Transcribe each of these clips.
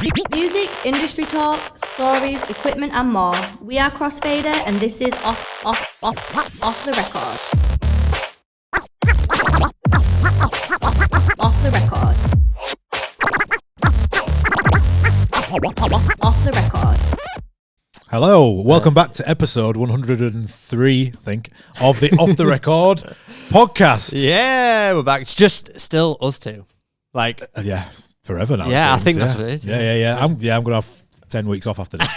Music, industry talk, stories, equipment and more. We are Crossfader and this is off the record. Off the record. Off the record. Hello, welcome back to episode 103, I think, of the Off the Record podcast. Yeah, we're back. It's just still us two. Yeah, forever now. Yeah, I think that's what it is. Yeah. I'm going to have 10 weeks off after this.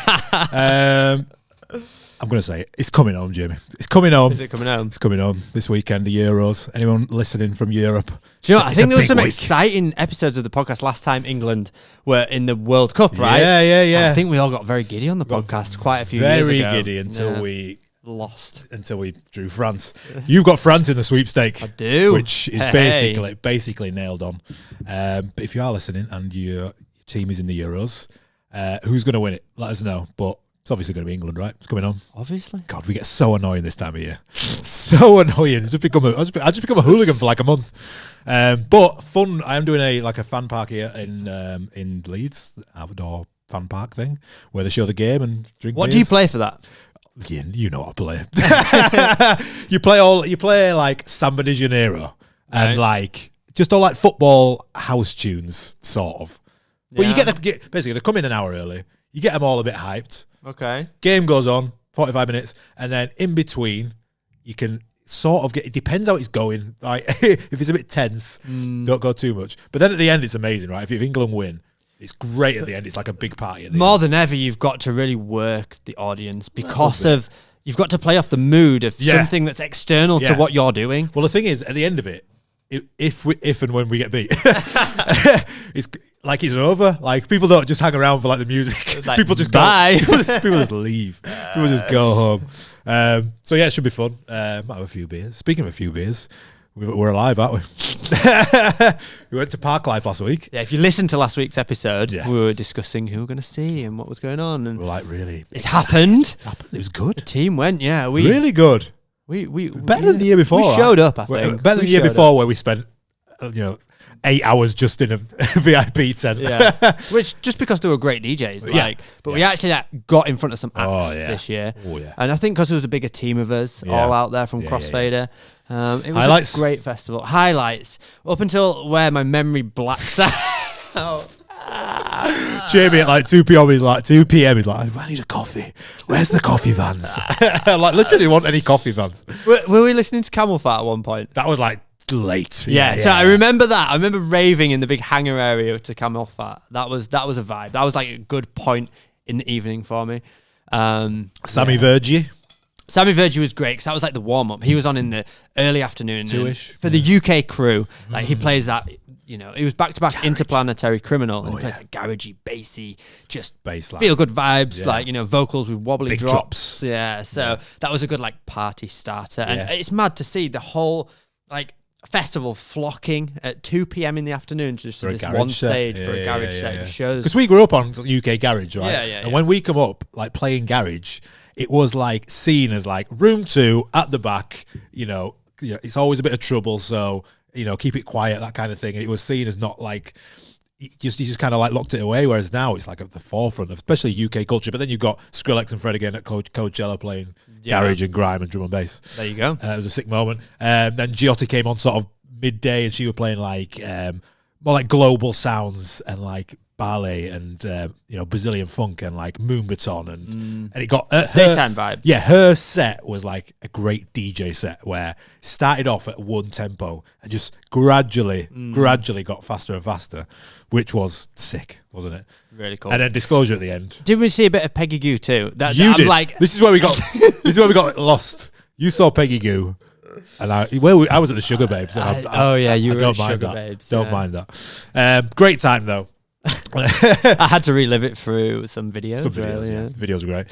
I'm going to say it. It's coming home, Jamie. It's coming home. Is it coming home? It's coming home this weekend, the Euros. Anyone listening from Europe? Do you know, I think there was some week. exciting episodes of the podcast last time England were in the World Cup, right? Yeah. I think we all got very giddy on the podcast quite a few years ago. Very giddy until we lost. Until we drew France. You've got France in the sweepstake. I do. Which is basically nailed on. But if you are listening and your team is in the Euros, who's going to win it? Let us know. But it's obviously going to be England, right? It's coming on. Obviously. God, we get so annoying this time of year. So annoying. I just become a hooligan for like a month. But fun. I am doing a fan park here in Leeds, outdoor fan park thing, where they show the game and drink What beers. do you play for that? Yeah, you know how to play. You play like Samba de Janeiro and like just all like football house tunes, sort of. But you basically they come in an hour early. You get them all a bit hyped. Okay. Game goes on 45 minutes, and then in between you can sort of get. It depends how it's going. Like if it's a bit tense, don't go too much. But then at the end, it's amazing, right? If England win, it's great at the end. It's like a big party at the More end. than ever, you've got to really work the audience because of you've got to play off the mood of something that's external to what you're doing. Well, the thing is, at the end of it, if and when we get beat, it's like it's over. Like people don't just hang around for like the music. Like, people just bye. People just leave. People just go home. So yeah, it should be fun. Might have a few beers. Speaking of a few beers, we're alive, aren't we? We went to Parklife last week. Yeah, if you listened to last week's episode, we were discussing who we were going to see and what was going on. And we're like, really? It's happened. It's happened. It was good. The team went, really good. We better than the year before. We showed up, I think. Better than the year before where we spent, 8 hours just in a VIP tent. Yeah, which just because they were great DJs, we actually got in front of some acts this year. Oh yeah, and I think because there was a bigger team of us all out there from Crossfader. It was a great festival. Highlights up until where my memory blacks out. Jamie at like 2 p.m. He's like, I need a coffee. Where's the coffee vans? Like literally want any coffee vans. Were we listening to Camel Fat at one point? That was like late. So I remember that. I remember raving in the big hangar area to Camel Fat. That was a vibe. That was like a good point in the evening for me. Sammy Vergie. Sammy Vergie was great because that was like the warm up. He was on in the early afternoon. 2ish. For the UK crew. Like he plays that, he was back to back Interplanetary Criminal and he plays like garagey, bassy, just bassline. Feel good vibes, like, vocals with wobbly big drops. Yeah. So that was a good like party starter. And it's mad to see the whole like festival flocking at 2 p.m. in the afternoon just to this one stage for a garage set. It shows. Because we grew up on UK garage, right? Yeah. And when we come up like playing garage, it was like seen as like room 2 at the back, it's always a bit of trouble, so keep it quiet, that kind of thing. And it was seen as not like you just kind of like locked it away, whereas now it's like at the forefront of especially UK culture. But then you've got Skrillex and Fred again at Coachella playing garage and grime and drum and bass. There you go. It was a sick moment. Then Giotti came on sort of midday and she was playing like more like global sounds and like ballet and Brazilian funk and like Moonbaton and it got daytime vibe. Yeah, her set was like a great DJ set where it started off at one tempo and just gradually got faster and faster, which was sick, wasn't it? Really cool. And then Disclosure at the end. Did we see a bit of Peggy Goo too? You did. Like, this is where we got lost. You saw Peggy Goo. And I was at the Sugar Babes. You were at Sugar Babes. Don't mind that. Great time though. I had to relive it through some videos. Videos are great.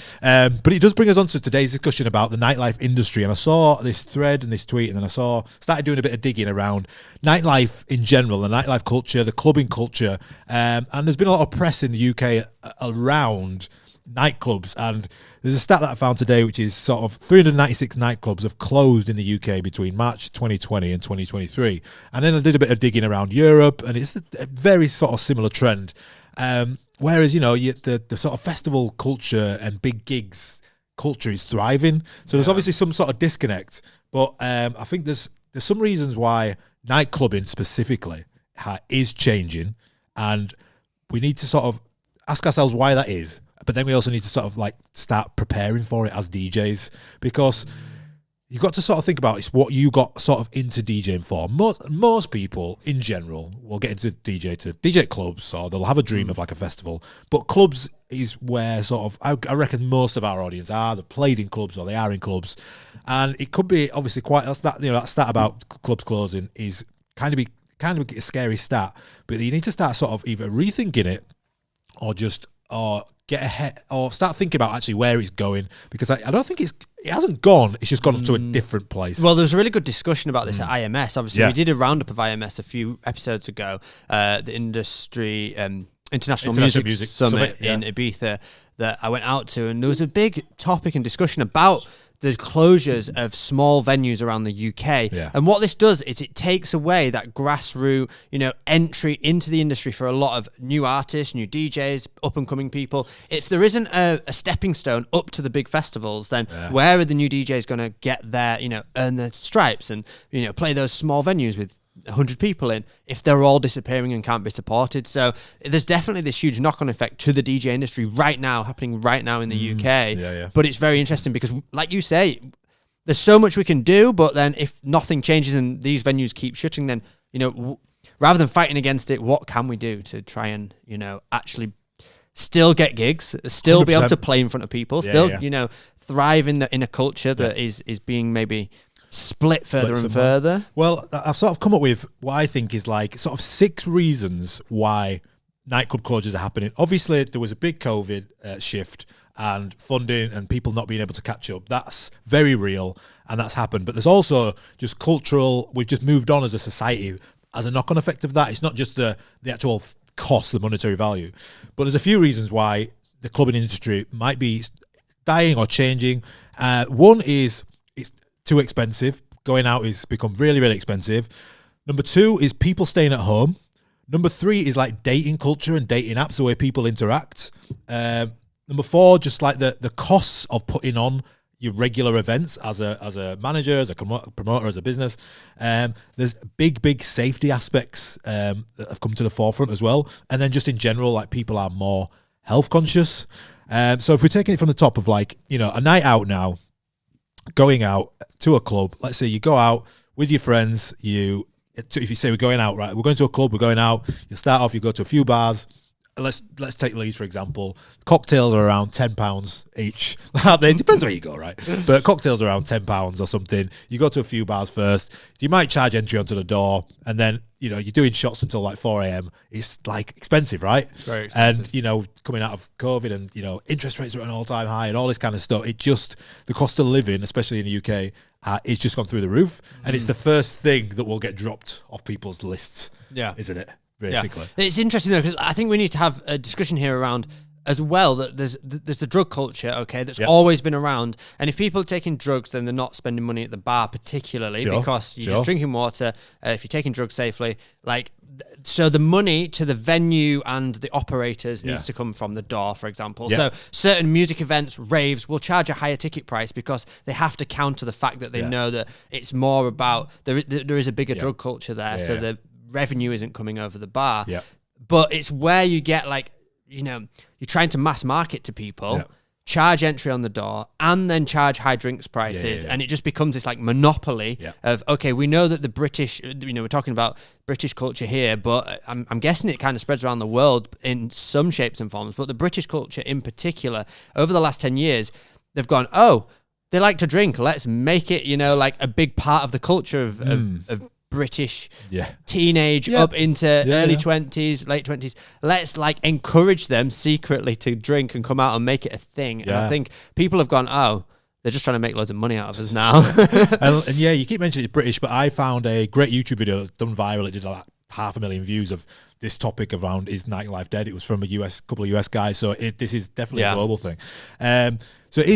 But it does bring us on to today's discussion about the nightlife industry. And I saw this thread and this tweet, and then I started doing a bit of digging around nightlife in general, the nightlife culture, the clubbing culture. And there's been a lot of press in the UK around nightclubs, and there's a stat that I found today which is sort of 396 nightclubs have closed in the UK between March 2020 and 2023, and then I did a bit of digging around Europe and it's a very sort of similar trend. whereas, the sort of festival culture and big gigs culture is thriving. So there's obviously some sort of disconnect. But I think there's some reasons why nightclubbing specifically is changing. And we need to sort of ask ourselves why that is. But then we also need to sort of like start preparing for it as DJs, because you've got to sort of think about it's what you got sort of into DJing for. Most people in general will get into DJ clubs, or they'll have a dream of like a festival. But clubs is where sort of I reckon most of our audience are. They've played in clubs or they are in clubs, and it could be obviously quite that stat about clubs closing is kind of a scary stat. But you need to start sort of either rethinking it or get ahead or start thinking about actually where it's going, because I don't think it hasn't gone. It's just gone to a different place. Well, there was a really good discussion about this at IMS. Obviously, we did a roundup of IMS a few episodes ago, the industry International Music Summit in Ibiza that I went out to, and there was a big topic and discussion about the closures of small venues around the UK. Yeah. And what this does is it takes away that grassroots, entry into the industry for a lot of new artists, new DJs, up-and-coming people. If there isn't a stepping stone up to the big festivals, then where are the new DJs going to get their, earn their stripes and, play those small venues with 100 people in, if they're all disappearing and can't be supported? So there's definitely this huge knock-on effect to the DJ industry happening right now in the UK. But it's very interesting because, like you say, there's so much we can do, but then if nothing changes and these venues keep shutting, then, rather than fighting against it, what can we do to try and, actually still get gigs, still 100%. Be able to play in front of people, thrive in a culture that is being maybe split further and further? Well, I've sort of come up with what I think is like sort of 6 reasons why nightclub closures are happening. Obviously, there was a big COVID shift and funding and people not being able to catch up. That's very real, and that's happened. But there's also just cultural. We've just moved on as a society as a knock-on effect of that. It's not just the actual cost, the monetary value, but there's a few reasons why the clubbing industry might be dying or changing. One is it's too expensive. Going out has become really, really expensive. Number 2 is people staying at home. Number 3 is like dating culture and dating apps, the way people interact. Number 4, just like the costs of putting on your regular events as a manager, as a promoter, as a business. There's big safety aspects that have come to the forefront as well. And then just in general, like people are more health conscious. So if we're taking it from the top of like, a night out now, going out to a club, let's say you go out with your friends, if you say we're going out, right, we're going to a club, we're going out, you start off, you go to a few bars. Let's take Leeds, for example. Cocktails are around £10 each. It depends where you go, right? But cocktails are around £10 or something. You go to a few bars first. You might charge entry onto the door, and then, you're doing shots until like 4 a.m. It's like expensive, right? Very expensive. And, coming out of COVID and, interest rates are at an all-time high and all this kind of stuff. The cost of living, especially in the UK, it's just gone through the roof. And it's the first thing that will get dropped off people's lists, isn't it? Basically. Yeah. It's interesting though, because I think we need to have a discussion here around as well that there's the drug culture, that's always been around, and if people are taking drugs, then they're not spending money at the bar particularly because you're just drinking water. If you're taking drugs safely, so the money to the venue and the operators needs to come from the door, for example. So certain music events, raves, will charge a higher ticket price because they have to counter the fact that they know that it's more about there is a bigger drug culture there, so the revenue isn't coming over the bar. But it's where you get you're trying to mass market to people, charge entry on the door, and then charge high drinks prices, and it just becomes this monopoly of, okay, we know that the British, we're talking about British culture here, but I'm guessing it kind of spreads around the world in some shapes and forms. But the British culture in particular, over the last 10 years, they've gone, they like to drink, let's make it a big part of the culture of British teenage up into early 20s, late 20s. Let's encourage them secretly to drink and come out and make it a thing. And I think people have gone, they're just trying to make loads of money out of us now. and you keep mentioning it's British, but I found a great YouTube video that's done viral. It did 500,000 views of this topic around is nightlife dead. It was from a couple of US guys, so this is definitely a global thing. So it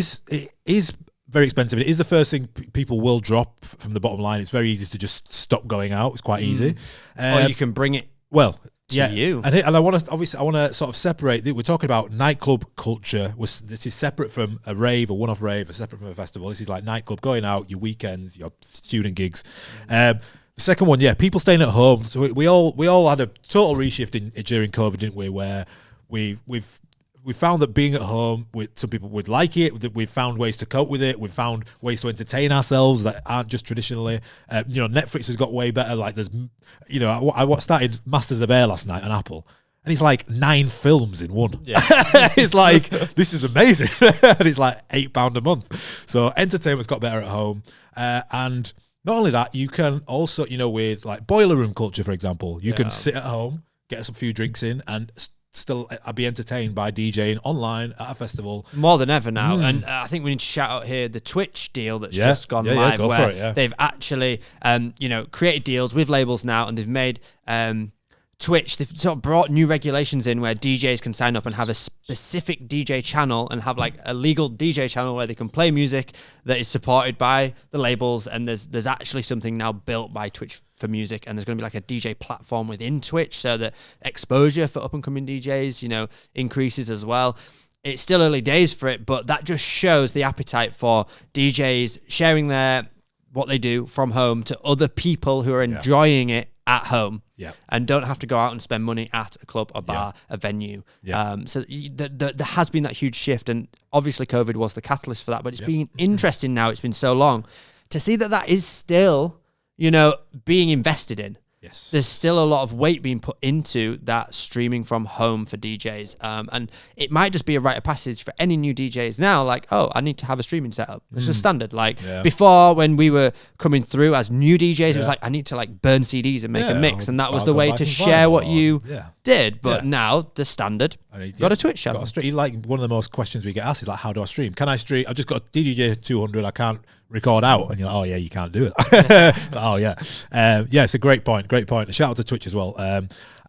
is very expensive. It is the first thing people will drop from the bottom line. It's very easy to just stop going out. It's quite easy. Or you can bring it. Well, you. And I want to sort of separate. We're talking about nightclub culture. This is separate from a rave, a one-off rave, separate from a festival. This is like nightclub, going out, your weekends, your student gigs. The second one, people staying at home. So we all had a total reshift during COVID, didn't we? Where we found that being at home, with some people would like it. That we've found ways to cope with it. We've found ways to entertain ourselves that aren't just traditionally. Netflix has got way better. Like there's, I started Masters of Air last night on Apple, and it's like 9 films in one. Yeah. It's like, this is amazing, and it's like £8 a month. So entertainment's got better at home, and not only that, you can also, with like boiler room culture, for example, you can sit at home, get a few drinks in, and still I'll be entertained by DJing online at a festival more than ever now. And I think we need to shout out here the Twitch deal that's just gone live, where they've actually created deals with labels now, and they've made Twitch, they've sort of brought new regulations in where DJs can sign up and have a specific DJ channel and have like a legal DJ channel where they can play music that is supported by the labels. And there's actually something now built by Twitch for music, and there's going to be like a DJ platform within Twitch so that exposure for up and coming DJs, increases as well. It's still early days for it, but that just shows the appetite for DJs sharing what they do from home to other people who are enjoying it at home and don't have to go out and spend money at a club, a bar, a venue. So there has been that huge shift, and obviously COVID was the catalyst for that, but it's been interesting now, it's been so long, to see that is still, being invested in. Yes. There's still a lot of weight being put into that streaming from home for DJs. And it might just be a rite of passage for any new DJs now, like, oh, I need to have a streaming setup. It's just standard. Like before, when we were coming through as new DJs, it was like, I need to like burn CDs and make a mix. And that was the way to share what you did. But now the standard, got a Twitch channel. Like one of the most questions we get asked is like, how do I stream? Can I stream? I've just got a DJ 200. I can't record out, and you're like, oh yeah, you can't do it. Oh yeah, it's a great point. A shout out to Twitch as well.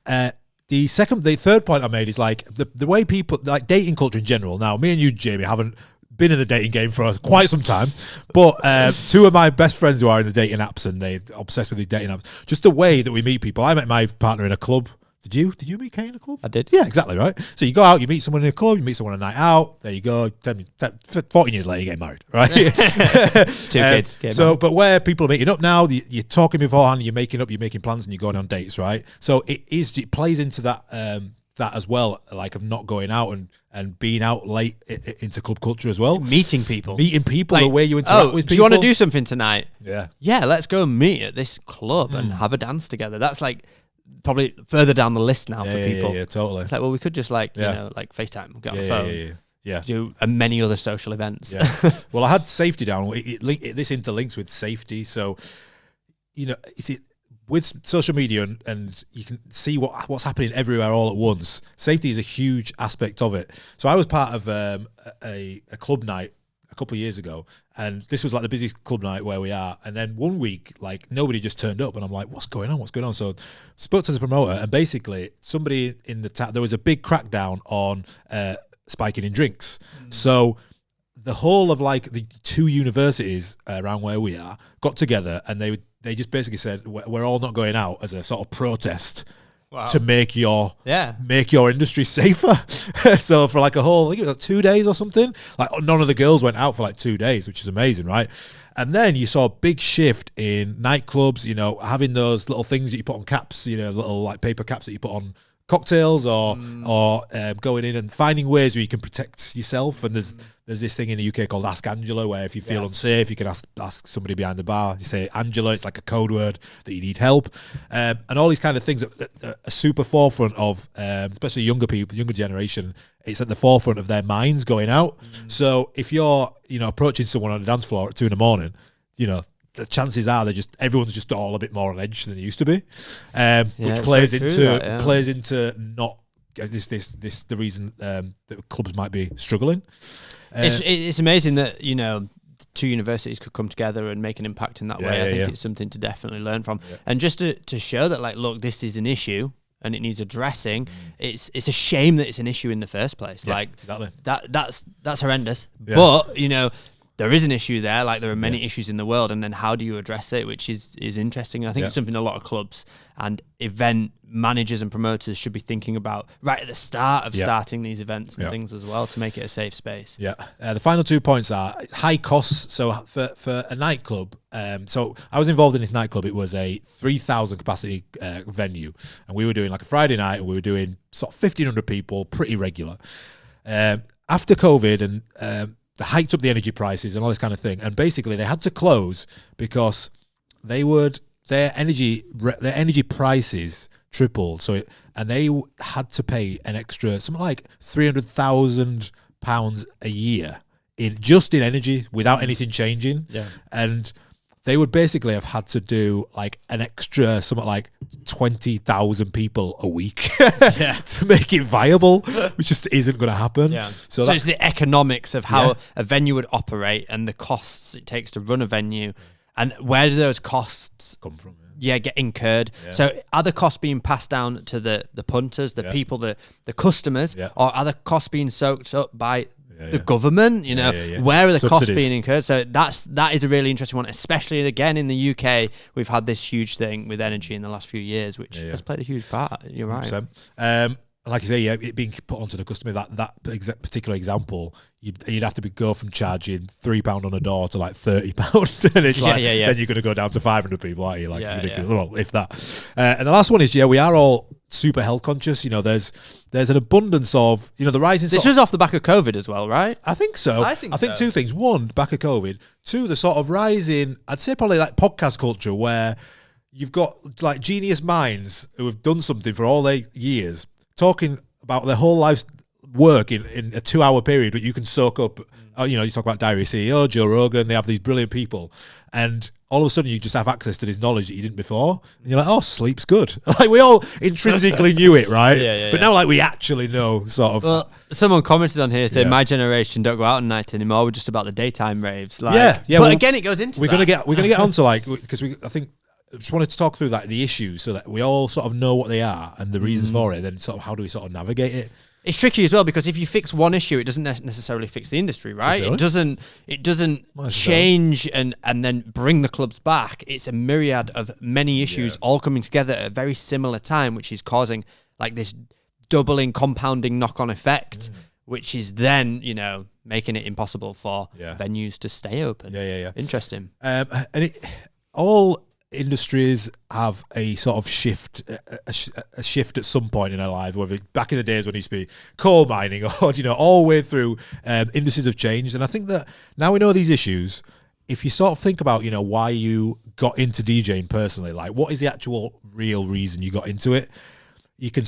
The third point I made is like the way people like dating culture in general. Now, me and you, Jamie, haven't been in the dating game for quite some time, but 2 of my best friends who are in the dating apps, and they're obsessed with these dating apps. Just the way that we meet people. I met my partner in a club. Did you meet Kate in a club? I did. Yeah, exactly, right? So you go out, you meet someone in a club, you meet someone on a night out, there you go, 14 years later you get married, right? 2 kids. But where people are meeting up now, you're talking beforehand, you're making plans, and you're going on dates, right? So it plays into that as well, like of not going out and being out late into club culture as well. Meeting people, like, the way you interact with people. Do you want to do something tonight? Yeah, let's go and meet at this club and have a dance together. That's like probably further down the list now for people. Yeah, totally. It's like, well, we could just like FaceTime, get on the phone, do many other social events. Well, I had safety down. This interlinks with safety, so with social media and you can see what's happening everywhere all at once. Safety is a huge aspect of it. So I was part of a club night a couple of years ago, and this was like the busiest club night where we are, and then one week like nobody just turned up, and I'm like, what's going on? So spoke to the promoter, and basically somebody in the there was a big crackdown on spiking in drinks. So the whole of like the 2 universities around where we are got together, and they just basically said, we're all not going out as a sort of protest. Wow. To make your industry safer. So for like a whole, I think it was like 2 days or something, like none of the girls went out for like 2 days, which is amazing, right? And then you saw a big shift in nightclubs, having those little things that you put on caps, little like paper caps that you put on cocktails, or going in and finding ways where you can protect yourself. And there's this thing in the UK called Ask Angela, where if you feel unsafe, you can ask somebody behind the bar. You say Angela, it's like a code word that you need help, and all these kind of things are super forefront of, especially younger people, younger generation. It's at the forefront of their minds going out. So if you're approaching someone on a dance floor at 2 a.m, the chances are everyone's just all a bit more on edge than they used to be, which plays into not the reason that clubs might be struggling. It's amazing that 2 universities could come together and make an impact in that way. I think it's something to definitely learn from, and just to show that like, look, this is an issue and it needs addressing. It's a shame that it's an issue in the first place. Like exactly. That's horrendous. But there is an issue there, like there are many issues in the world, and then how do you address it, which is interesting. I think it's something a lot of clubs and event managers and promoters should be thinking about right at the start of starting these events and things as well, to make it a safe space. The final 2 points are high costs. So for a nightclub, so I was involved in this nightclub. It was a 3,000 capacity venue, and we were doing like a Friday night, and we were doing sort of 1,500 people, pretty regular. After COVID, and they hiked up the energy prices and all this kind of thing, and basically they had to close because their energy prices tripled. And they had to pay an extra something like £300,000 a year in energy without anything changing. And they would basically have had to do like an extra something like 20,000 people a week to make it viable, which just isn't going to happen. So it's the economics of how a venue would operate and the costs it takes to run a venue, and where do those costs come from? Get incurred. So are the costs being passed down to the punters, the people, the customers, or are the costs being soaked up by the government? Where are the costs being incurred? So that is a really interesting one, especially again in the UK. We've had this huge thing with energy in the last few years, which has played a huge part. You're right. Like you say, it being put onto the customer, that particular example, you'd have to go from charging £3 on a door to like £30, and it's then you're going to go down to 500 people, aren't you? Like ridiculous. Well, if that. And the last one is we are all super health conscious. There's an abundance of the rising. This was off the back of COVID as well, right? I think so. I think two things. One, back of COVID. Two, the sort of rising, I'd say probably like podcast culture, where you've got like genius minds who have done something for all their years, talking about their whole life's work in a 2-hour period that you can soak up. You talk about Diary CEO, Joe Rogan, they have these brilliant people, and all of a sudden you just have access to this knowledge that you didn't before, and you're like, oh, sleep's good. Like we all intrinsically knew it, right? But now like we actually know sort of. Well, someone commented on here saying my generation don't go out at night anymore, we're just about the daytime raves. Like, but again, it goes into we're gonna get onto like, because I think I just wanted to talk through like the issues so that we all sort of know what they are and the reasons for it, and then sort of how do we sort of navigate it. It's tricky as well, because if you fix one issue, it doesn't necessarily fix the industry, right? It doesn't change and then bring the clubs back. It's a myriad of many issues all coming together at a very similar time, which is causing like this doubling, compounding knock-on effect, which is then, making it impossible for venues to stay open. Interesting. And all industries have a sort of shift, a shift at some point in our life. Whether back in the days when it used to be coal mining, or all the way through, industries have changed. And I think that now we know these issues. If you sort of think about, why you got into DJing personally, like what is the actual real reason you got into it? You can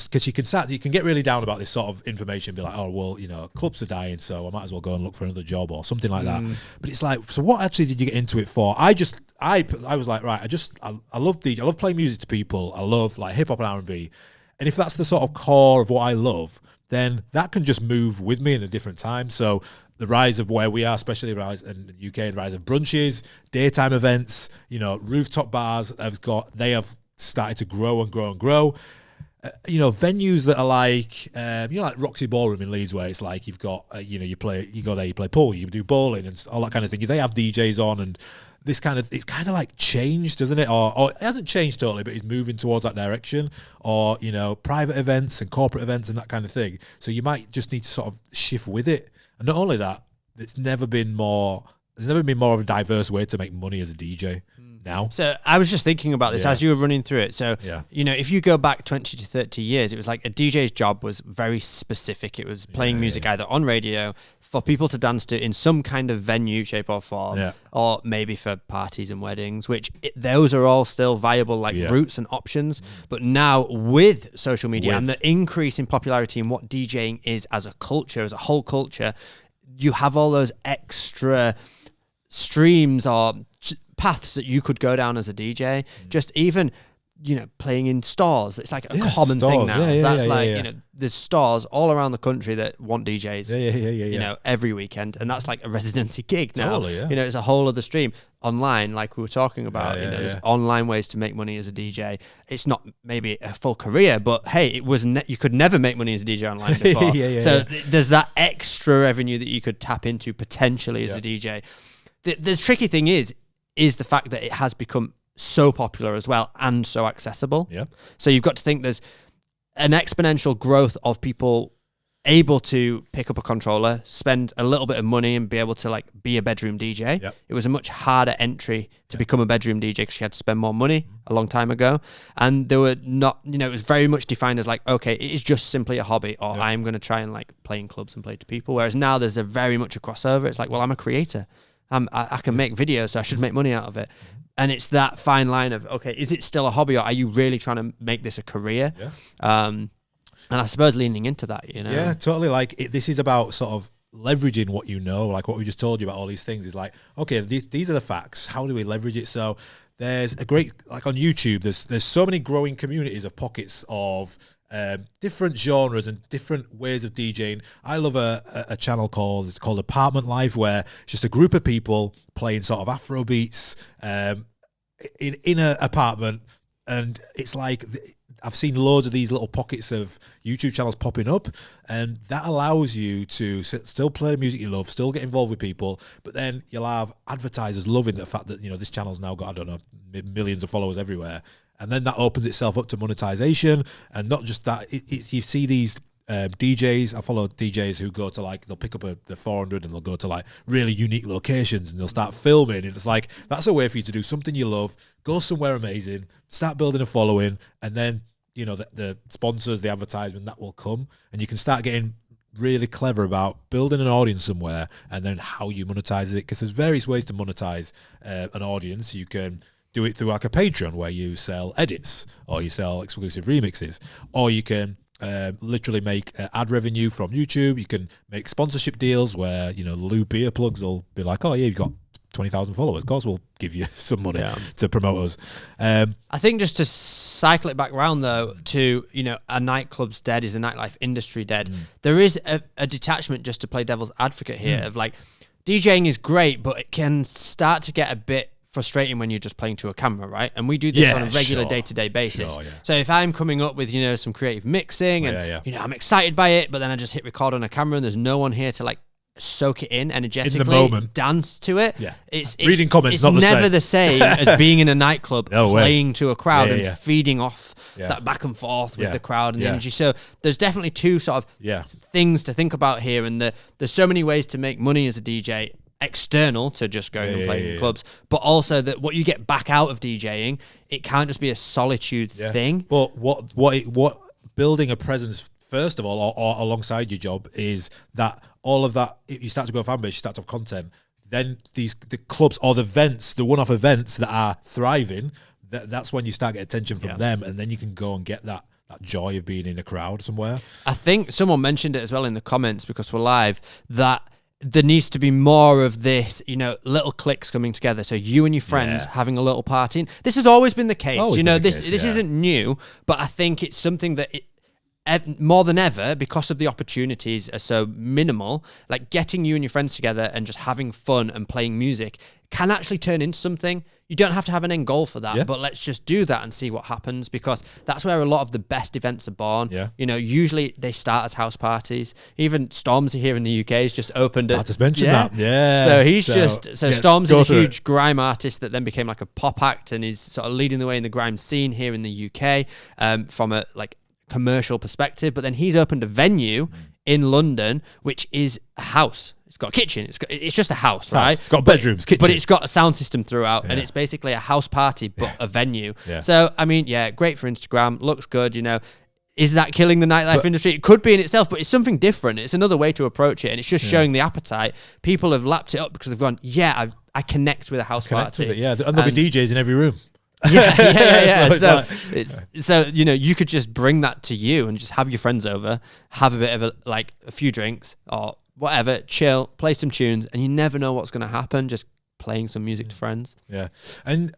get really down about this sort of information, be like, oh well, clubs are dying, so I might as well go and look for another job or something like that. But it's like, so what actually did you get into it for? I was like, right, I love DJ, I love playing music to people, I love like hip hop and R&B, and if that's the sort of core of what I love, then that can just move with me in a different time. So the rise of where we are, especially the rise in the UK, the rise of brunches, daytime events, rooftop bars they have started to grow and grow and grow. Venues that are like, like Roxy Ballroom in Leeds, where it's like you've got, you go there, you play pool, you do bowling and all that kind of thing. If they have DJs on, and it's kind of like changed, doesn't it? Or it hasn't changed totally, but it's moving towards that direction. Or, private events and corporate events and that kind of thing. So you might just need to sort of shift with it. And not only that, there's never been more of a diverse way to make money as a DJ. Now. So I was just thinking about this as you were running through it. So, if you go back 20 to 30 years, it was like a DJ's job was very specific. It was playing music either on radio for people to dance to in some kind of venue, shape or form, or maybe for parties and weddings, those are all still viable routes and options. But now with social media and the increase in popularity in what DJing is as a culture, as a whole culture, you have all those extra streams or paths that you could go down as a DJ. Just even playing in stores, it's like a common thing now. There's stores all around the country that want DJs every weekend, and that's like a residency gig now. It's a whole other stream. Online, like we were talking about, there's online ways to make money as a DJ. It's not maybe a full career, but hey, it was you could never make money as a DJ online before. There's that extra revenue that you could tap into potentially as a DJ. the tricky thing is the fact that it has become so popular as well and so accessible. Yeah. So you've got to think there's an exponential growth of people able to pick up a controller, spend a little bit of money and be able to like be a bedroom DJ. Yep. It was a much harder entry to become a bedroom DJ because you had to spend more money a long time ago. And there were not, it was very much defined as like, okay, it is just simply a hobby, or I'm going to try and like play in clubs and play to people. Whereas now there's a very much a crossover. It's like, well, I'm a creator. I can make videos, so I should make money out of it. And it's that fine line of, okay, is it still a hobby, or are you really trying to make this a career? Yeah. And I suppose leaning into that, Yeah, totally. Like this is about sort of leveraging what you know, like what we just told you about all these things is like, okay, these are the facts. How do we leverage it? So there's a great, like on YouTube, there's so many growing communities of pockets of different genres and different ways of DJing. I love a channel called Parklife, where it's just a group of people playing sort of Afro beats in an apartment, and it's like I've seen loads of these little pockets of YouTube channels popping up, and that allows you to still play the music you love, still get involved with people, but then you'll have advertisers loving the fact that, this channel's now got, I don't know, millions of followers everywhere. And then that opens itself up to monetization. And not just that, you see these DJs, I follow DJs who go to like, they'll pick up the 400 and they'll go to like really unique locations and they'll start filming. And it's like, that's a way for you to do something you love, go somewhere amazing, start building a following, and then, the sponsors, the advertisement, that will come. And you can start getting really clever about building an audience somewhere and then how you monetize it. Because there's various ways to monetize an audience. You can do it through like a Patreon where you sell edits, or you sell exclusive remixes, or you can literally make ad revenue from YouTube. You can make sponsorship deals where, Lou beer plugs will be like, oh yeah, you've got 20,000 followers. Of course, we'll give you some money to promote us. I think just to cycle it back around though to, a nightclub's dead, is the nightlife industry dead? There is a detachment, just to play devil's advocate here, of like, DJing is great, but it can start to get a bit frustrating when you're just playing to a camera, right? And we do this on a regular day-to-day basis. Sure, yeah. So if I'm coming up with, some creative mixing and, I'm excited by it, but then I just hit record on a camera and there's no one here to like soak it in energetically, in the moment, dance to it. Yeah. It's reading comments, it's not never the same as being in a nightclub playing to a crowd and feeding off that back and forth with the crowd and the energy. So there's definitely two sort of things to think about here, and there's so many ways to make money as a DJ external to just going and playing in clubs, but also that what you get back out of DJing, it can't just be a solitude thing. But what building a presence first of all, or alongside your job, is that all of that, if you start to go fan base, you start to have content, then the clubs or the events, the one-off events that are thriving, that's when you start getting attention from them, and then you can go and get that joy of being in a crowd somewhere. I think someone mentioned it as well in the comments, because we're live, that there needs to be more of this, little cliques coming together. So you and your friends having a little party. This has always been the case. This isn't new, but I think it's something that more than ever, because of the opportunities are so minimal, like getting you and your friends together and just having fun and playing music can actually turn into something. You don't have to have an end goal for that, but let's just do that and see what happens, because that's where a lot of the best events are born. Usually they start as house parties. Even Stormzy here in the UK has just opened it. I just mentioned that. Yeah. So he's Stormzy is a huge grime artist that then became like a pop act, and he's sort of leading the way in the grime scene here in the UK from a like commercial perspective. But then he's opened a venue in London, which is a house. It's got a kitchen. It's just a house, right? It's got bedrooms, kitchen. But it's got a sound system throughout, and it's basically a house party, but a venue. So, I mean, great for Instagram. Looks good, Is that killing the nightlife industry? It could be in itself, but it's something different. It's another way to approach it, and it's just showing the appetite. People have lapped it up because they've gone, I connect with a house party. With it, and there'll be DJs in every room. So you could just bring that to you and just have your friends over, have a bit of a few drinks or whatever, chill, play some tunes, and you never know what's going to happen just playing some music to friends. Yeah. And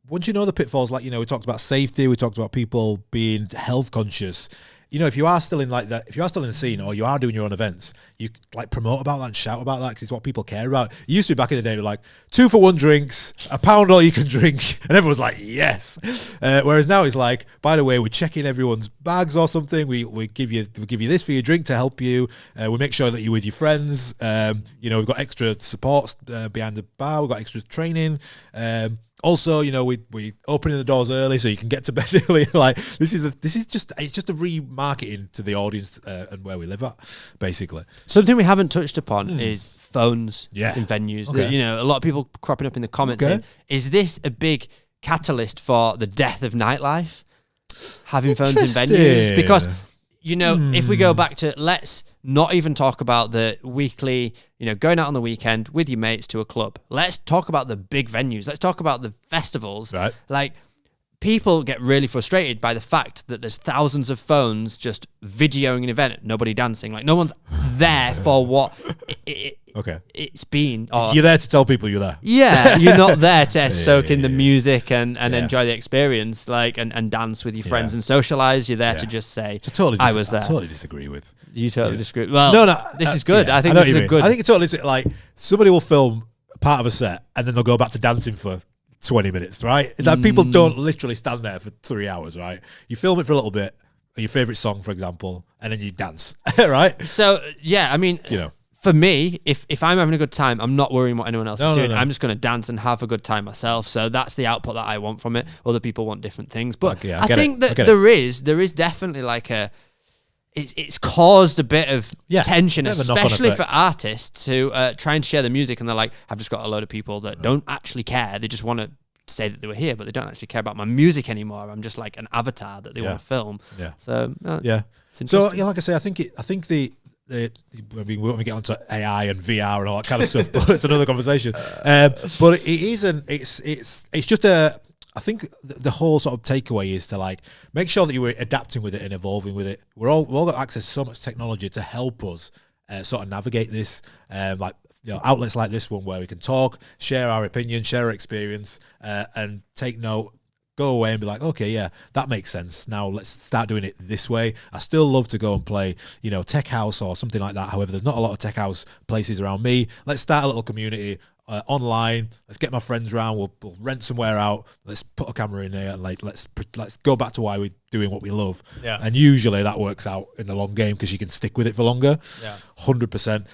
once you know the pitfalls, like, we talked about safety, we talked about people being health conscious. you know, if you are still in like that, if you are still in the scene or you are doing your own events, you like promote about that and shout about that because it's what people care about. It used to be back in the day, like 2 for 1 drinks, £1 all you can drink, and everyone's like, yes. Whereas now it's like, by the way, we're checking everyone's bags or something. We give you this for your drink to help you. We make sure that you're with your friends. You know, we've got extra support behind the bar. We've got extra training. Also, you know, we opening the doors early so you can get to bed early. Like this is just a remarketing to the audience and where we live at, basically. Something we haven't touched upon is phones in venues. Okay. You know, a lot of people cropping up in the comments saying, "Is this a big catalyst for the death of nightlife? Having phones in venues?" Because you know, if we go back to let's not even talk about the weekly, you know, going out on the weekend with your mates to a club. Let's talk about the big venues. Let's talk about the festivals. Right. Like, people get really frustrated by the fact that there's thousands of phones just videoing an event, nobody dancing. Like, no one's there for what it's been. Or, you're there to tell people you're there. Yeah, you're not there to soak in the music and enjoy the experience, like, and dance with your friends and socialize. You're there to just say, I was there. I totally disagree with. You totally disagree. Well, no, this is good. I think this is a good. I think it's totally like somebody will film part of a set and then they'll go back to dancing for 20 minutes, right? Like people don't literally stand there for 3 hours, right? You film it for a little bit, your favorite song, for example, and then you dance, right? So yeah, I mean, you know, for me, if I'm having a good time, I'm not worrying what anyone else is doing. I'm just going to dance and have a good time myself. So that's the output that I want from it. Other people want different things, but I think that there is definitely like it's caused a bit of tension, especially for artists who try and share the music, and they're like, I've just got a load of people that don't actually care. They just want to say that they were here, but they don't actually care about my music anymore. I'm just like an avatar that they want to film. Yeah. So So yeah, like I say, I think I mean, we won't get onto AI and VR and all that kind of stuff, but it's another conversation. But it isn't. It's just a. I think the whole sort of takeaway is to like make sure that you were adapting with it and evolving with it. We've all got access to so much technology to help us sort of navigate this. Like, you know, outlets like this one where we can talk, share our opinion, share our experience, and take note. Go away and be like, okay, yeah, that makes sense. Now let's start doing it this way. I still love to go and play, you know, tech house or something like that. However, there's not a lot of tech house places around me. Let's start a little community online. Let's get my friends around. We'll rent somewhere out. Let's put a camera in there and like let's go back to why we're doing what we love. Yeah. And usually that works out in the long game because you can stick with it for longer. Yeah, 100%.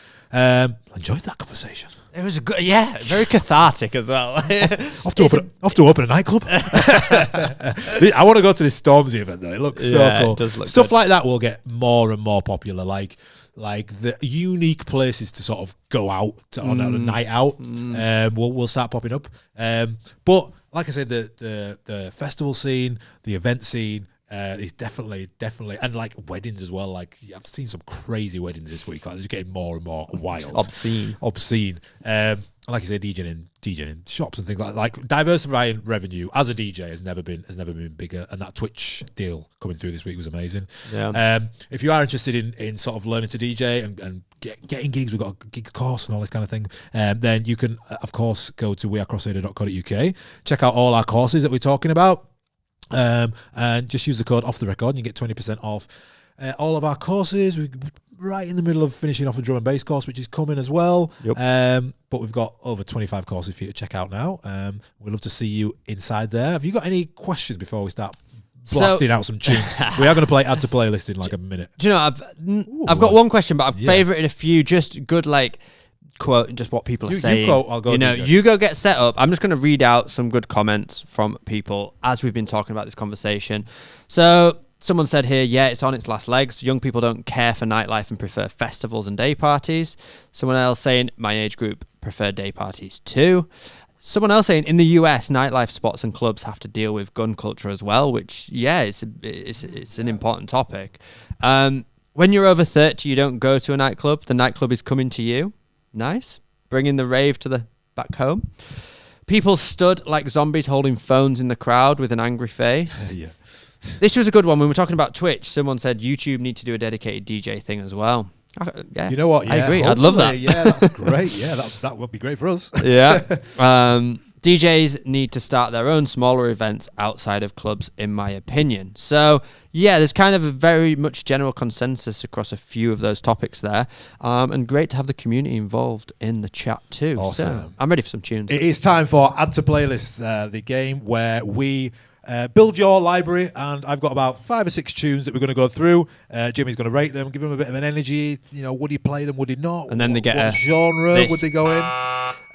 Enjoyed that conversation. It was very cathartic as well. Off to open a nightclub. I want to go to this Stormzy event though. It looks so cool. It does look Stuff good. Like that will get more and more popular. Like the unique places to sort of go out on a night out. Will start popping up. But like I said, the festival scene, the event scene. Is definitely, and like weddings as well. Like I've seen some crazy weddings this week. Like, it's getting more and more wild, obscene. Like I say, DJing shops and things like diversifying revenue as a DJ has never been bigger. And that Twitch deal coming through this week was amazing. Yeah. If you are interested in sort of learning to DJ and getting gigs, we've got a gigs course and all this kind of thing. Then you can, of course, go to wearecrossfader.co.uk. Check out all our courses that we're talking about. And just use the code off the record and you get 20% off all of our courses. We're right in the middle of finishing off a drum and bass course, which is coming as well. Yep. But we've got over 25 courses for you to check out now. We'd love to see you inside there. Have you got any questions before we start blasting out some tunes? We are going to add to playlist in like a minute. Do you know, I've got one question, but I've favorited a few just good like quote, just what people are saying. I'll go. You go get set up. I'm just going to read out some good comments from people as we've been talking about this conversation. So someone said here, yeah, it's on its last legs. Young people don't care for nightlife and prefer festivals and day parties. Someone else saying, my age group prefer day parties too. Someone else saying, in the US, nightlife spots and clubs have to deal with gun culture as well, which, it's an important topic. When you're over 30, you don't go to a nightclub. The nightclub is coming to you. Nice. Bringing the rave to the back home. People stood like zombies holding phones in the crowd with an angry face. Yeah. This was a good one. When we were talking about Twitch, someone said YouTube need to do a dedicated DJ thing as well. Yeah. You know what? Yeah, I agree. I'd love that. Yeah, that's great. Yeah, that would be great for us. Yeah. DJs need to start their own smaller events outside of clubs, in my opinion. So, yeah, there's kind of a very much general consensus across a few of those topics there. And great to have the community involved in the chat too. Awesome. So, I'm ready for some tunes. It is time for Add to Playlist, the game where we build your library, and I've got about 5 or 6 tunes that we're going to go through. Jimmy's going to rate them, give them a bit of an energy. Would he play them? Would he not? And then they get what genre would they go in?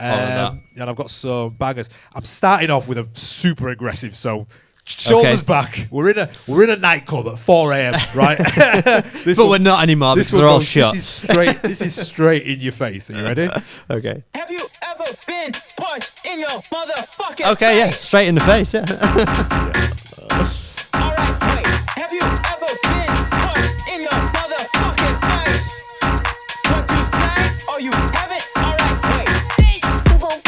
And I've got some bangers. I'm starting off with a super aggressive, so shoulders back. We're in a nightclub at 4 a.m. right? We're not anymore because they're all shut. This is straight in your face. Are you ready? Okay. Have you ever been punched in your motherfucking Okay, yeah, straight in the face, yeah. Alright, wait. Have you ever been punched in your motherfucking face? Want to slide or you haven't? Alright, wait.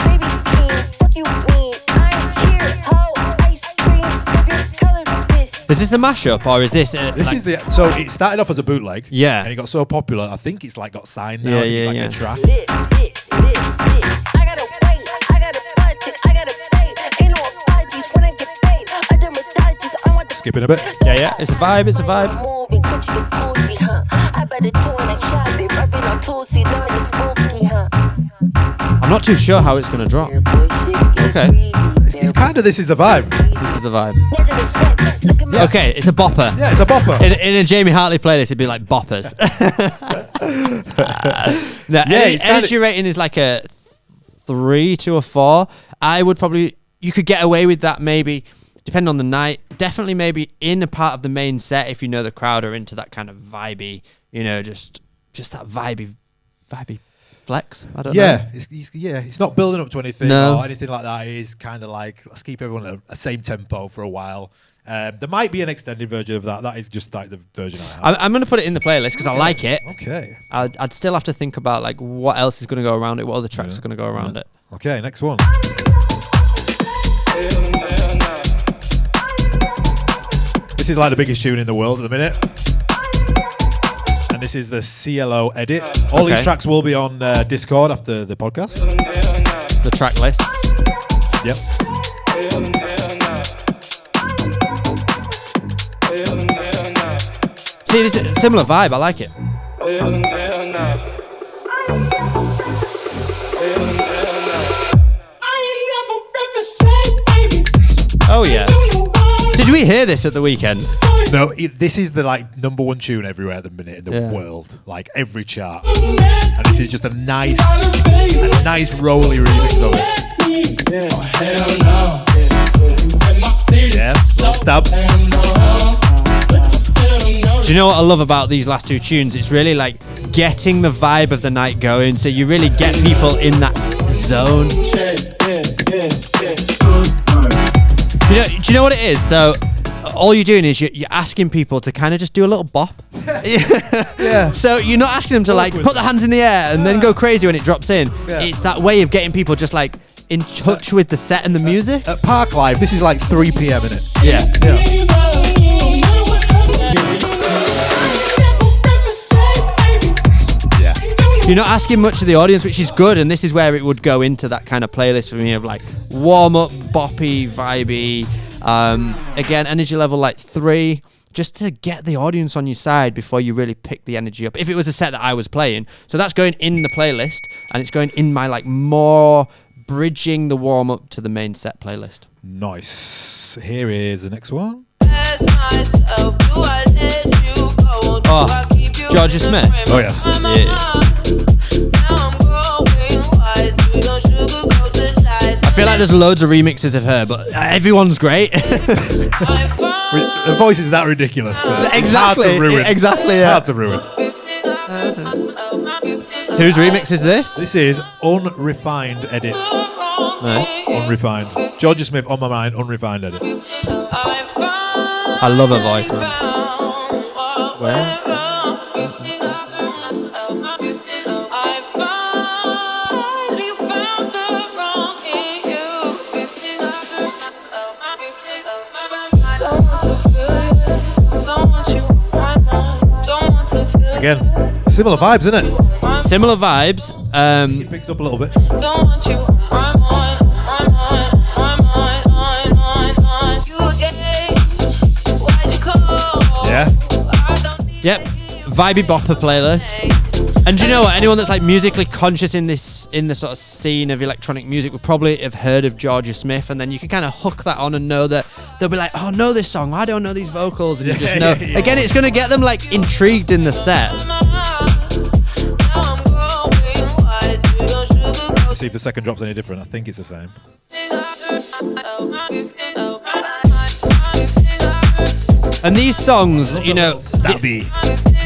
Baby king, fuck you mean? I'm here, ho, ice cream, burger colored fist. Is this a mashup or is this? So it started off as a bootleg. Yeah. And it got so popular. I think it's like got signed now. Yeah, it's like a track. Lit. I gotta wait, I gotta budget, I gotta pay. Ain't no apologies when I get paid. I dermatologist, I want the Skipping a bit. Yeah. It's a vibe. moving, Gucci the Gucci, huh? I better join that shot, they rubbing on Tulsi, now it's spooky, huh? I'm not too sure how it's going to drop. Okay. It's kind of This Is the Vibe. This is the vibe. Okay, it's a bopper. Yeah, it's a bopper. In a Jamie Hartley playlist, it'd be like boppers. Energy rating is like a 3 to a 4. I would probably, you could get away with that maybe, depending on the night. Definitely maybe in a part of the main set if you know the crowd are into that kind of vibey, just that vibey flex. I don't know. It's not building up to anything or anything like that. It is kind of like, let's keep everyone at a same tempo for a while. There might be an extended version of that. That is just like the version I have. I'm going to put it in the playlist because I like it. Okay. I'd still have to think about like what else is going to go around it, what other tracks are going to go around it. Okay, next one. This is like the biggest tune in the world at the minute. And this is the CLO edit. All these tracks will be on Discord after the podcast. The track lists. Yep. See, this is a similar vibe. I like it. Oh yeah. Did we hear this at the weekend? No, this is the number one tune everywhere at the minute in the world, like every chart. And this is just a nice rolly remix of it. Yeah, little stabs. Do you know what I love about these last 2 tunes? It's really like getting the vibe of the night going, so you really get people in that zone. Do you know what it is? So all you're doing is you're asking people to kind of just do a little bop. Yeah. So you're not asking them to put their hands in the air and then go crazy when it drops in. Yeah. It's that way of getting people just like in touch with the set and the music. At Parklife, this is like 3 p.m. in it. Yeah. You're not asking much of the audience, which is good, and this is where it would go into that kind of playlist for me of like warm up, boppy, vibey. Again, energy level like 3, just to get the audience on your side before you really pick the energy up. If it was a set that I was playing, so that's going in the playlist, and it's going in my like more bridging the warm up to the main set playlist. Nice. Here is the next one. Oh, Georgia Smith. Oh yes. I feel like there's loads of remixes of her, but everyone's great. The voice is that ridiculous. Exactly. Hard to ruin. Exactly. Yeah. Hard to ruin. Whose remix is this? This is Unrefined edit. Nice. Unrefined. Georgia Smith, On My Mind, Unrefined edit. I love her voice, man. Where? Again, similar vibes, isn't it? Similar vibes. It picks up a little bit. Don't want you, I'm on. Yep, vibey bopper playlist. And do you know what? Anyone that's like musically conscious in the sort of scene of electronic music will probably have heard of Georgia Smith, and then you can kind of hook that on and know that they'll be like, oh, I know this song, I don't know these vocals, and you just know. Again, it's going to get them like intrigued in the set. Let's see if the second drop's any different. I think it's the same. And these songs, you know,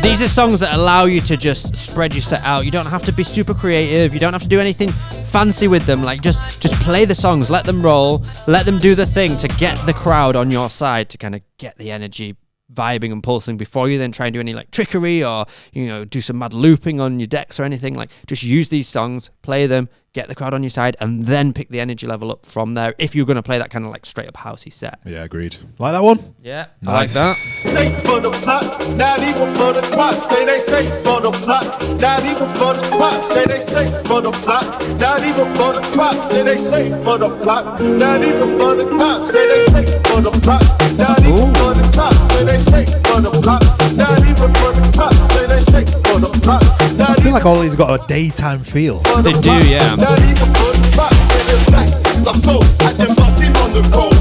these are songs that allow you to just spread your set out. You don't have to be super creative. You don't have to do anything fancy with them. Like just play the songs, let them roll, let them do the thing to get the crowd on your side, to kind of get the energy vibing and pulsing before you then try and do any like trickery or, you know, do some mad looping on your decks or anything. Like just use these songs, play them, get the crowd on your side, and then pick the energy level up from there if you're going to play that kind of like straight up housey set. Yeah, agreed. Like that one? Yeah, nice. I like that. Safe for the plot, not even for the crop. Say they safe for the plot, not even for the crop. Say they safe for the plot, not even for the crop. Say they safe for the plot, not even for the crop. Say they safe for the plot, not even for the crop. Say they safe for the plot, not even for the crop. Say they safe for the plot. I feel like all these got a daytime feel. They do, yeah. Not even for the crop. Say they safe. I saw at them busting on the road.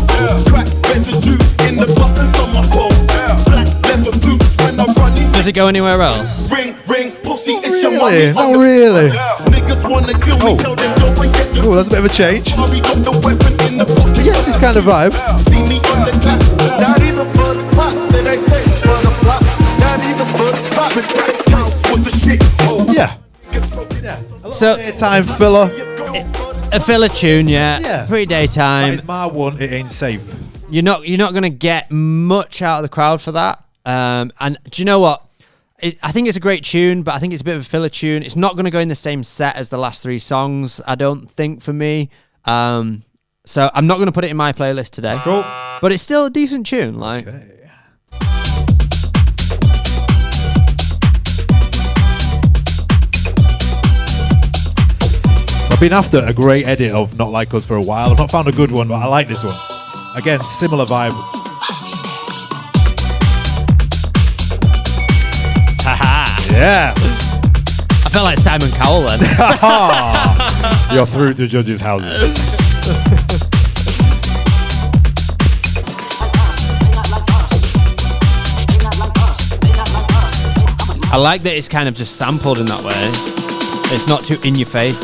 Crack residue in the buttons on my phone. Black leather boots when I'm running. Does it go anywhere else? Ring, pussy, it's your money. Not really. Niggas wanna kill me, tell them go and get the. Oh, that's a bit of a change. Hurry up the weapon in the pocket. Yes, this kind of vibe. See me on the clap. Not even for the cops. Say they say for the plot. Not even for the cops. It's right sounds was the shit. Oh. Yeah. So Daytime filler. a filler tune, yeah. Yeah. Pretty daytime. It's my one. It ain't safe. You're not gonna get much out of the crowd for that. And do you know what? I think it's a great tune, but I think it's a bit of a filler tune. It's not going to go in the same set as the last three songs, I don't think, for me. So I'm not going to put it in my playlist today. Cool. But it's still a decent tune. Like. Okay. I've been after a great edit of Not Like Us for a while. I've not found a good one, but I like this one. Again, similar vibe. Yeah. I felt like Simon Cowell then. You're through to judges' houses. I like that it's kind of just sampled in that way. It's not too in your face.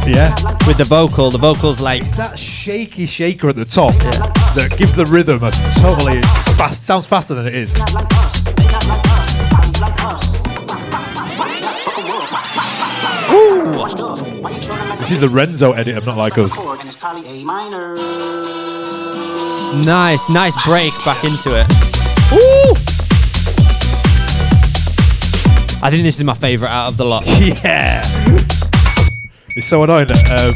Yeah. With the vocals like... It's that shaky shaker at the top that gives the rhythm a totally fast, sounds faster than it is. Ooh. This is the Renzo edit of Not Like Us. Nice break back into it. Ooh. I think this is my favourite out of the lot. Yeah. It's so annoying that I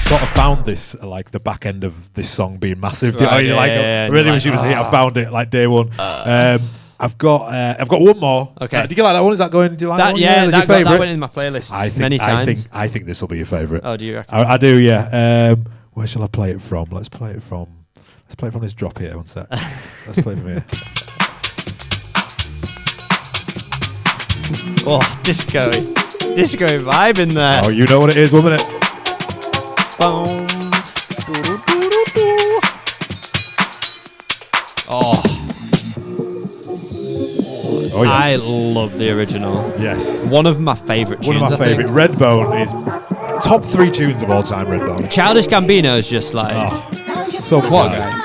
sort of found this like the back end of this song being massive. Right, I really wish it was here. I found it like day one. I've got one more. Okay. Do you like that one? Is that going? Do you like that one? Yeah, that that went in my playlist many times. I think this will be your favourite. Oh, do you reckon? I do. Yeah. Where shall I play it from? Let's play it from this drop here. One sec. Let's play it from here. Oh, disco vibe in there. Oh, you know what it is, 1 minute. Boom. Oh, yes. I love the original. Yes. One of my favourite tunes. One of my favourite. Redbone is top 3 tunes of all time. Redbone. Childish Gambino is just like so what good. a guy.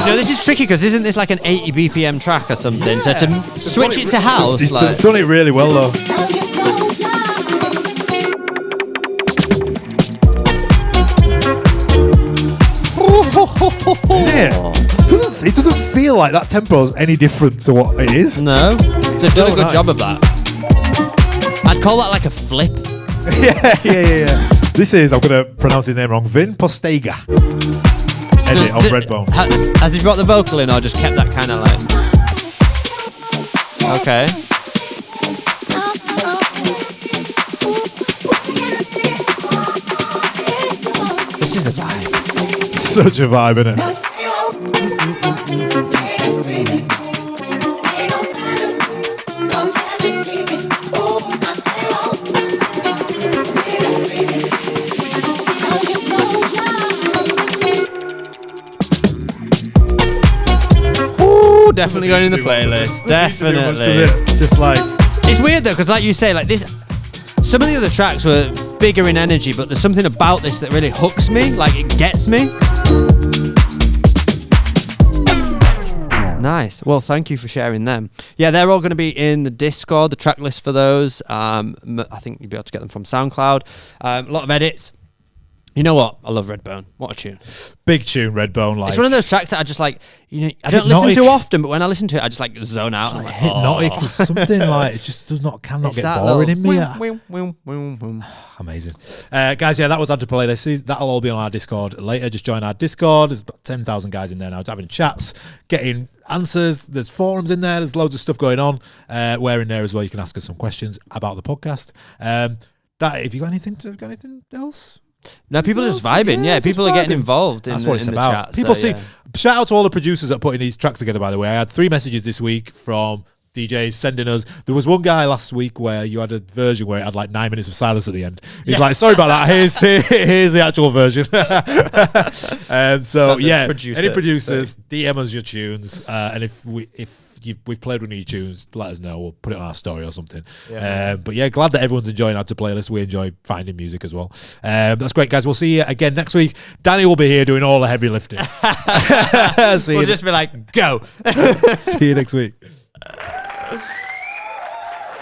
You know, this is tricky because isn't this like an 80 BPM track or something? Yeah. So to switch it to house, they've done it really well though. Yeah. It doesn't feel like that tempo is any different to what it is. No, they've done a good job of that. I'd call that like a flip. Yeah. This is, I'm going to pronounce his name wrong, Vin Postega. Edit on Redbone. Has he brought the vocal in or just kept that kind of like... Okay. Such a vibe, innit? Definitely going in the playlist. Definitely. Just like, it's weird though, because like you say, like this, some of the other tracks were bigger in energy, but there's something about this that really hooks me. Like it gets me. Nice. Well, thank you for sharing them. Yeah, they're all going to be in the Discord, the track list for those. I think you'll be able to get them from SoundCloud. A lot of edits. You know what? I love Redbone. What a tune. Big tune, Redbone. Like, it's one of those tracks that I just like, I don't listen to often, but when I listen to it, I just like zone out. It's like hypnotic. It's something like, it just cannot get boring in me. Amazing. Guys, yeah, that was Add to Playlist. That'll all be on our Discord later. Just join our Discord. There's about 10,000 guys in there now having chats, getting answers. There's forums in there. There's loads of stuff going on. We're in there as well. You can ask us some questions about the podcast. If you got anything else? No, people are just vibing. Yeah, people are getting involved. That's what it's about. Chat, people see. Shout out to all the producers that are putting these tracks together. By the way, I had 3 messages this week from DJs sending us. There was one guy last week where you had a version where it had like 9 minutes of silence at the end. He's like, "Sorry about that. Here's the actual version." So yeah, any producers, DM us your tunes, and if we've played one of your tunes, let us know. We'll put it on our story or something. But yeah, glad that everyone's enjoying Add to Playlist. We enjoy finding music as well. That's great, guys. We'll see you again next week. Danny will be here doing all the heavy lifting. We'll just be like, go. See you next week.